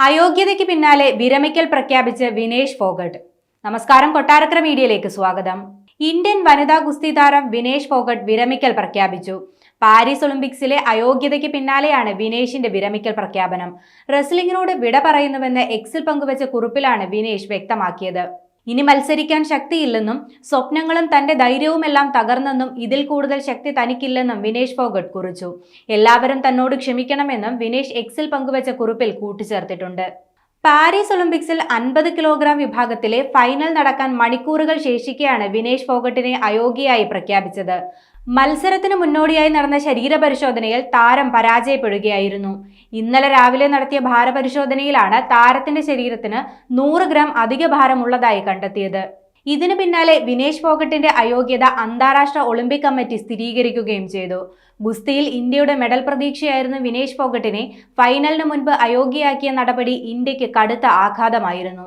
അയോഗ്യതയ്ക്ക് പിന്നാലെ വിരമിക്കൽ പ്രഖ്യാപിച്ച് വിനേഷ് ഫോഗട്ട്. നമസ്കാരം, കൊട്ടാരക്കര മീഡിയയിലേക്ക് സ്വാഗതം. ഇന്ത്യൻ വനിതാ ഗുസ്തി താരം വിനേഷ് ഫോഗട്ട് വിരമിക്കൽ പ്രഖ്യാപിച്ചു. പാരീസ് ഒളിമ്പിക്സിലെ അയോഗ്യതയ്ക്ക് പിന്നാലെയാണ് വിനേഷിന്റെ വിരമിക്കൽ പ്രഖ്യാപനം. റെസ്ലിംഗിനോട് വിട പറയുന്നുവെന്ന് എക്സിൽ പങ്കുവച്ച കുറിപ്പിലാണ് വിനേഷ് വ്യക്തമാക്കിയത്. ഇനി മത്സരിക്കാൻ ശക്തിയില്ലെന്നും സ്വപ്നങ്ങളും തന്റെ ധൈര്യവുമെല്ലാം തകർന്നെന്നും ഇതിൽ കൂടുതൽ ശക്തി തനിക്കില്ലെന്നും വിനേഷ് ഫോഗട്ട് കുറിച്ചു. എല്ലാവരും തന്നോട് ക്ഷമിക്കണമെന്നും വിനേഷ് എക്സിൽ പങ്കുവച്ച കുറിപ്പിൽ കൂട്ടിച്ചേർത്തിട്ടുണ്ട്. പാരീസ് ഒളിമ്പിക്സിൽ 50 കിലോഗ്രാം വിഭാഗത്തിലെ ഫൈനൽ നടക്കാൻ മണിക്കൂറുകൾ ശേഷിക്കെയാണ് വിനേഷ് ഫോഗട്ടിനെ അയോഗ്യയായി പ്രഖ്യാപിച്ചത്. മത്സരത്തിന് മുന്നോടിയായി നടന്ന ശരീരപരിശോധനയിൽ താരം പരാജയപ്പെടുകയായിരുന്നു. ഇന്നലെ രാവിലെ നടത്തിയ ഭാരപരിശോധനയിലാണ് താരത്തിന്റെ ശരീരത്തിന് 100 ഗ്രാം അധിക ഭാരമുള്ളതായി കണ്ടെത്തിയത്. ഇതിനു പിന്നാലെ വിനേഷ് ഫോഗട്ടിന്റെ അയോഗ്യത അന്താരാഷ്ട്ര ഒളിമ്പിക് കമ്മിറ്റി സ്ഥിരീകരിക്കുകയും ചെയ്തു. ഗുസ്തിയിൽ ഇന്ത്യയുടെ മെഡൽ പ്രതീക്ഷയായിരുന്ന വിനേഷ് ഫോഗട്ടിനെ ഫൈനലിന് മുൻപ് അയോഗ്യയാക്കിയ നടപടി ഇന്ത്യക്ക് കടുത്ത ആഘാതമായിരുന്നു.